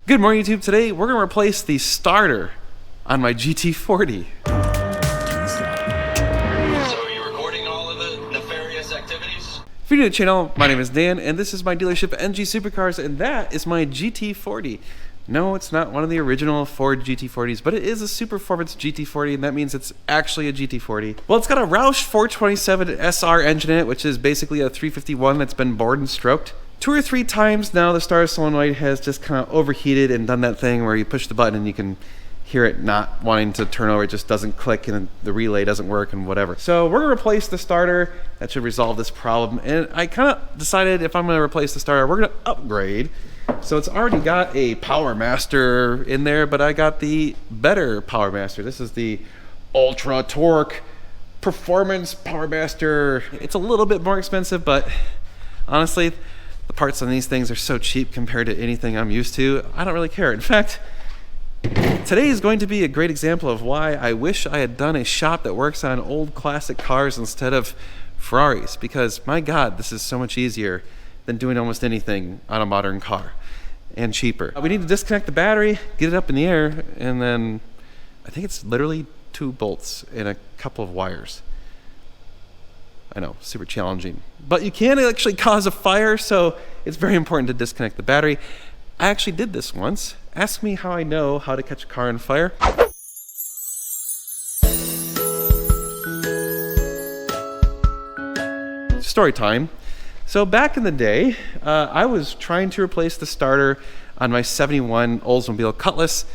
Good morning, YouTube. Today we're going to replace the starter on my GT40. So are you recording all of the nefarious activities? If you're new to the channel, my name is Dan, and this is my dealership NG Supercars, and that is my GT40. No, it's not one of the original Ford GT40s, but it is a Super Performance GT40, and that means it's actually a GT40. Well, it's got a Roush 427 SR engine in it, which is basically a 351 that's been bored and stroked. 2 or 3 times now the starter solenoid has just kind of overheated and done that thing where you push the button and you can hear it not wanting to turn over. It just doesn't click and the relay doesn't work and whatever. So we're gonna replace the starter. That should resolve this problem. And I kind of decided if I'm gonna replace the starter, we're gonna upgrade. So it's already got a Power Master in there, but I got the better Power Master. This is the Ultra Torque Performance Power Master. It's a little bit more expensive, but honestly, the parts on these things are so cheap compared to anything I'm used to, I don't really care. In fact, today is going to be a great example of why I wish I had done a shop that works on old classic cars instead of Ferraris, because my God, this is so much easier than doing almost anything on a modern car, and cheaper. We need to disconnect the battery, get it up in the air, and then I think it's literally 2 bolts and a couple of wires. I know, super challenging. But you can actually cause a fire, so it's very important to disconnect the battery. I actually did this once. Ask me how I know how to catch a car on fire. Story time. So back in the day, I was trying to replace the starter on my 71 Oldsmobile Cutlass,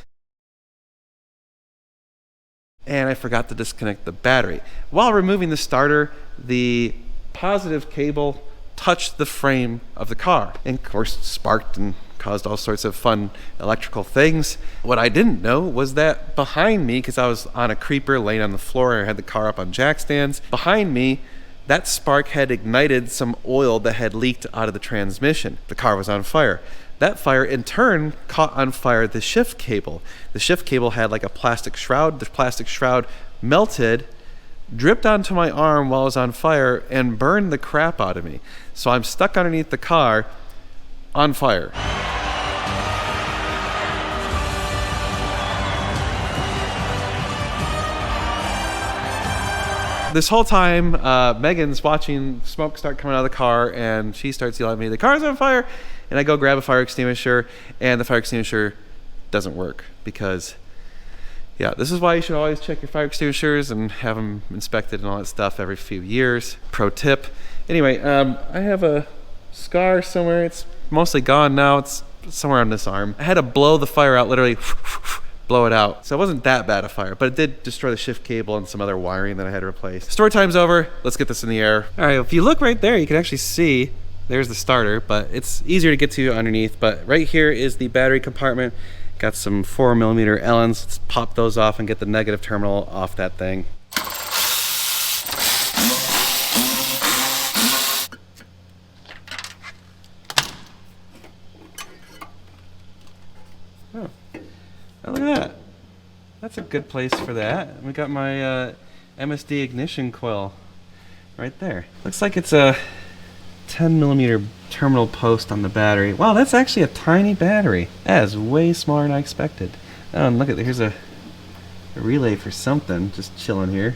and I forgot to disconnect the battery. While removing the starter, the positive cable touched the frame of the car and of course sparked and caused all sorts of fun electrical things. What I didn't know was that behind me, because I was on a creeper laying on the floor, I had the car up on jack stands, behind me that spark had ignited some oil that had leaked out of the transmission. The car was on fire. That fire in turn caught on fire the shift cable. The shift cable had like a plastic shroud. The plastic shroud melted, dripped onto my arm while I was on fire, and burned the crap out of me. So I'm stuck underneath the car on fire. This whole time, Megan's watching smoke start coming out of the car, and she starts yelling at me, "The car's on fire!" And I go grab a fire extinguisher, and the fire extinguisher doesn't work because, yeah, this is why you should always check your fire extinguishers and have them inspected and all that stuff every few years. Pro tip. Anyway, I have a scar somewhere. It's mostly gone now. It's somewhere on this arm. I had to blow the fire out, literally blow it out. So it wasn't that bad a fire, but it did destroy the shift cable and some other wiring that I had to replace. Story time's over. Let's get this in the air. All right, if you look right there, you can actually see there's the starter, but it's easier to get to underneath. But right here is the battery compartment. Got some 4mm Allens. Let's pop those off and get the negative terminal off that thing. Oh, look at that. That's a good place for that. We got my MSD ignition coil right there. Looks like it's a 10mm terminal post on the battery. Wow, that's actually a tiny battery. That is way smaller than I expected. Oh, and look at, here's a relay for something just chilling here.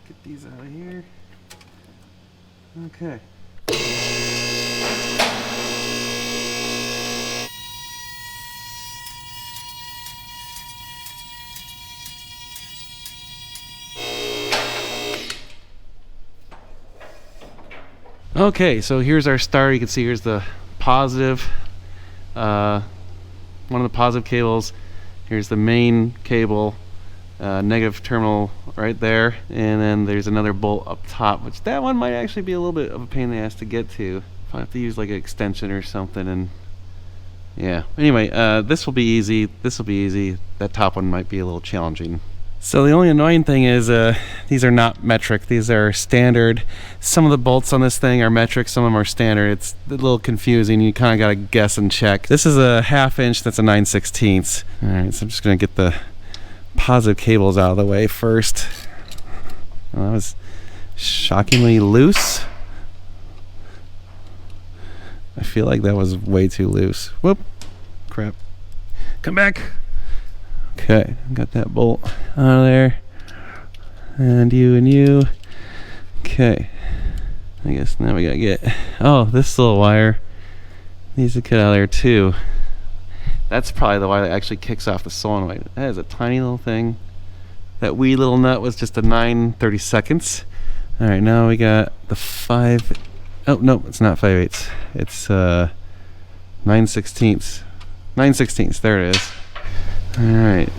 Get these out of here. Okay. Okay, so here's our starter. You can see here's the positive, one of the positive cables. Here's the main cable, negative terminal right there, and then there's another bolt up top, which that one might actually be a little bit of a pain in the ass to get to. I have to use like an extension or something, and yeah. Anyway, this will be easy. This will be easy. That top one might be a little challenging. So the only annoying thing is these are not metric. These are standard. Some of the bolts on this thing are metric, some of them are standard. It's a little confusing. You kind of got to guess and check. This is a 1/2 inch, that's a 9/16. All right, so I'm just going to get the positive cables out of the way first. Well, that was shockingly loose. I feel like that was way too loose. Whoop. Crap. Come back. Okay, got that bolt out of there. And you. Okay. I guess now we gotta get... Oh, this little wire needs to get out of there too. That's probably the wire that actually kicks off the solenoid. That is a tiny little thing. That wee little nut was just a 9/32. Alright, now we got the 5... Oh, no, it's not 5/8. It's 9/16. 9/16, there it is. Alright.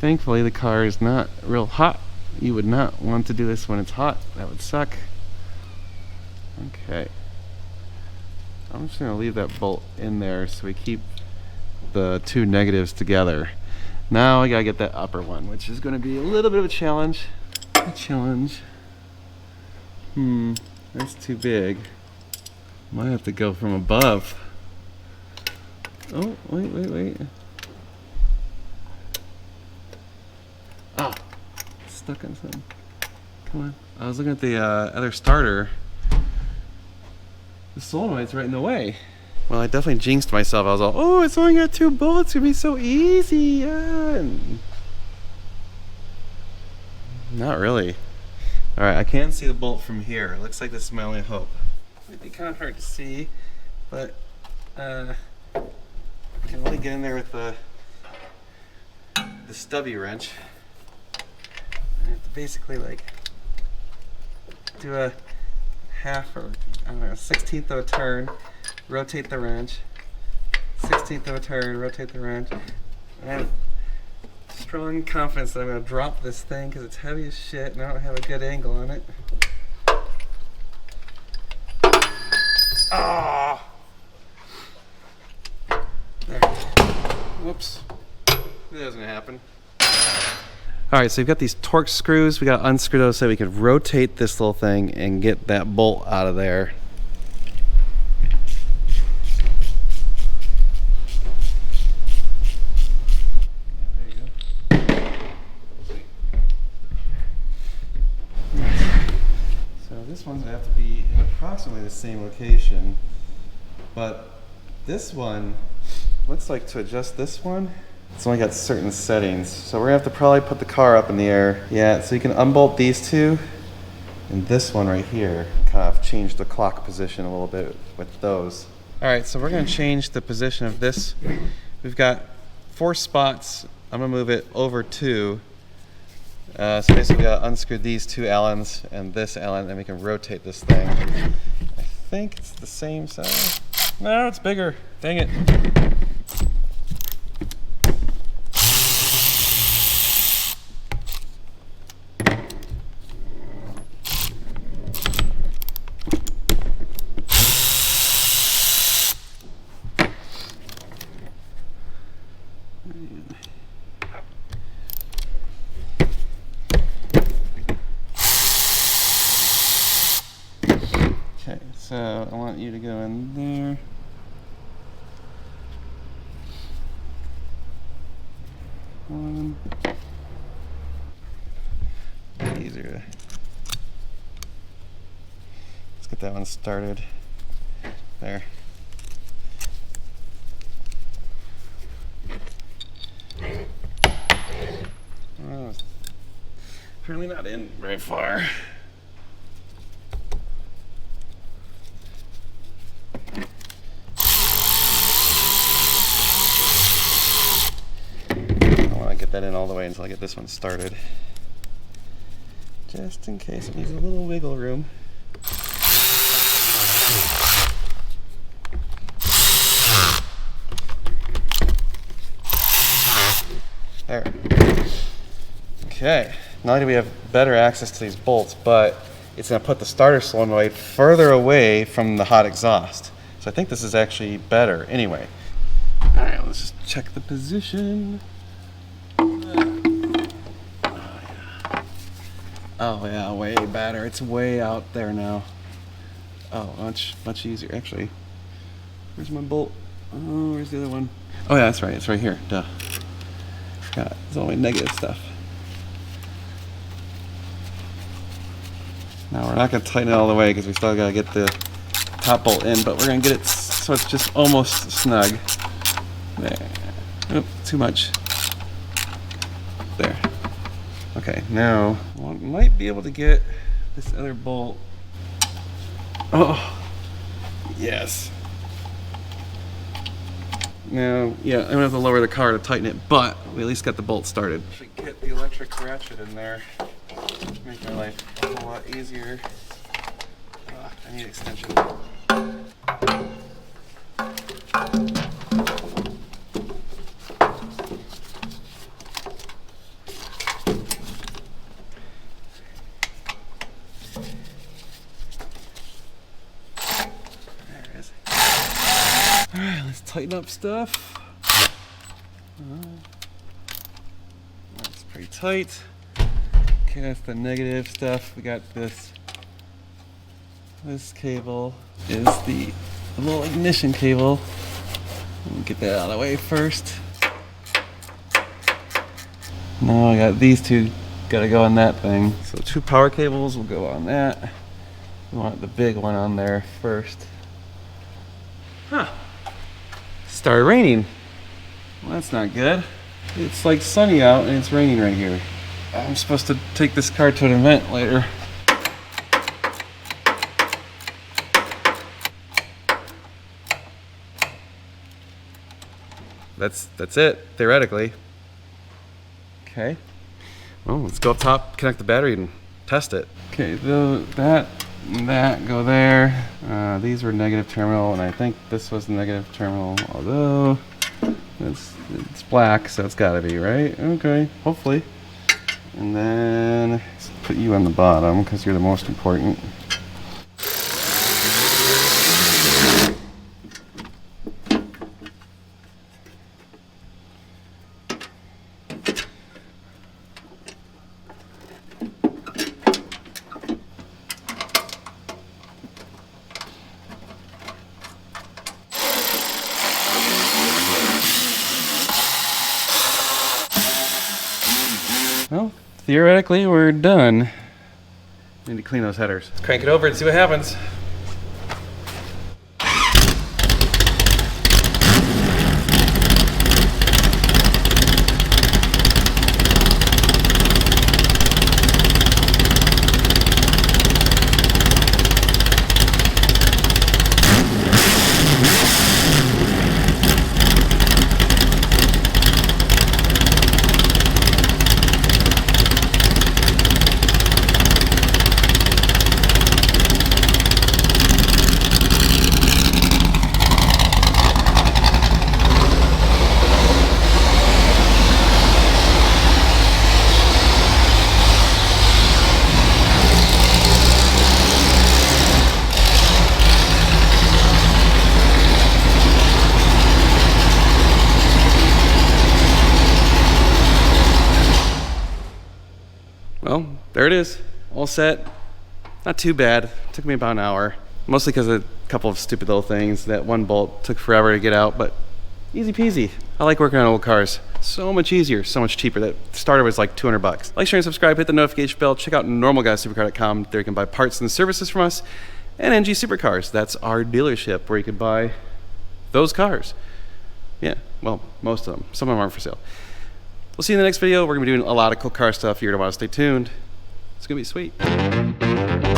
Thankfully the car is not real hot. You would not want to do this when it's hot. That would suck. Okay. I'm just going to leave that bolt in there so we keep the two negatives together. Now I gotta get that upper one, which is going to be a little bit of a challenge. That's too big. Might have to go from above. Oh, wait. Ah, stuck on something. Come on. I was looking at the other starter. The solenoid's right in the way. Well, I definitely jinxed myself. I was all, oh, it's only got 2 bolts. It's gonna be so easy. Not really. All right, I can see the bolt from here. Looks like this is my only hope. Might be kind of hard to see, but I can only get in there with the stubby wrench. I have to basically like do a 1/2 or I don't know, 1/16 of a turn, rotate the wrench, 1/16 of a turn, rotate the wrench. I have strong confidence that I'm going to drop this thing because it's heavy as shit and I don't have a good angle on it. Ah! There. Whoops. That doesn't happen. Alright, so we've got these Torx screws. We got to unscrew those so we can rotate this little thing and get that bolt out of there. This one's gonna have to be in approximately the same location, but this one looks like to adjust this one, it's only got certain settings. So we're gonna have to probably put the car up in the air. Yeah, so you can unbolt these two and this one right here. Kind of change the clock position a little bit with those. All right, so we're gonna change the position of this. We've got 4 spots. I'm gonna move it over 2. So basically we gotta unscrew these 2 Allens and this Allen and we can rotate this thing. I think it's the same size. No, it's bigger. Dang it. Okay, so I want you to go in there. One. Easier to... Let's get that one started. There. Oh, it's apparently not in very far. That in all the way until I get this one started, just in case it needs a little wiggle room. There. Okay, not only do we have better access to these bolts, but it's going to put the starter solenoid further away from the hot exhaust. So I think this is actually better. Anyway, Alright, let's just check the position. Oh yeah, way better. It's way out there now. Oh, much easier. Actually, where's my bolt? Oh, where's the other one? Oh yeah, that's right. It's right here. Duh. Forgot. It's all my negative stuff. Now we're not gonna tighten it all the way because we still gotta get the top bolt in, but we're gonna get it so it's just almost snug. There. Oop, too much. There. Okay, now we might be able to get this other bolt. Oh, yes. Now, yeah, I'm gonna have to lower the car to tighten it, but we at least got the bolt started. If we get the electric ratchet in there, make my life a whole lot easier. I need extension. Alright, let's tighten up stuff. That's pretty tight. Okay, that's the negative stuff. We got this. This cable is the little ignition cable. Get that out of the way first. Now I got these two gotta go on that thing. So 2 power cables will go on that. We want the big one on there first. Huh. Started raining. Well, that's not good. It's like sunny out and it's raining right here. I'm supposed to take this car to an event later. That's it, theoretically. Okay. Well, let's go up top, connect the battery, and test it. Okay, that and that go there. These were negative terminal, and I think this was the negative terminal, although it's black, so it's gotta be, right? Okay, hopefully. And then let's put you on the bottom, because you're the most important. Well, theoretically, we're done. Need to clean those headers. Let's crank it over and see what happens. Well, there it is, all set. Not too bad, took me about an hour. Mostly because of a couple of stupid little things. That one bolt took forever to get out, but easy peasy. I like working on old cars. So much easier, so much cheaper. That starter was like 200 bucks. Like, share, and subscribe, hit the notification bell, check out normalguysupercar.com. There you can buy parts and services from us. And NG Supercars, that's our dealership where you can buy those cars. Yeah, well, most of them. Some of them aren't for sale. We'll see you in the next video. We're going to be doing a lot of cool car stuff. You're going to want to stay tuned. It's going to be sweet.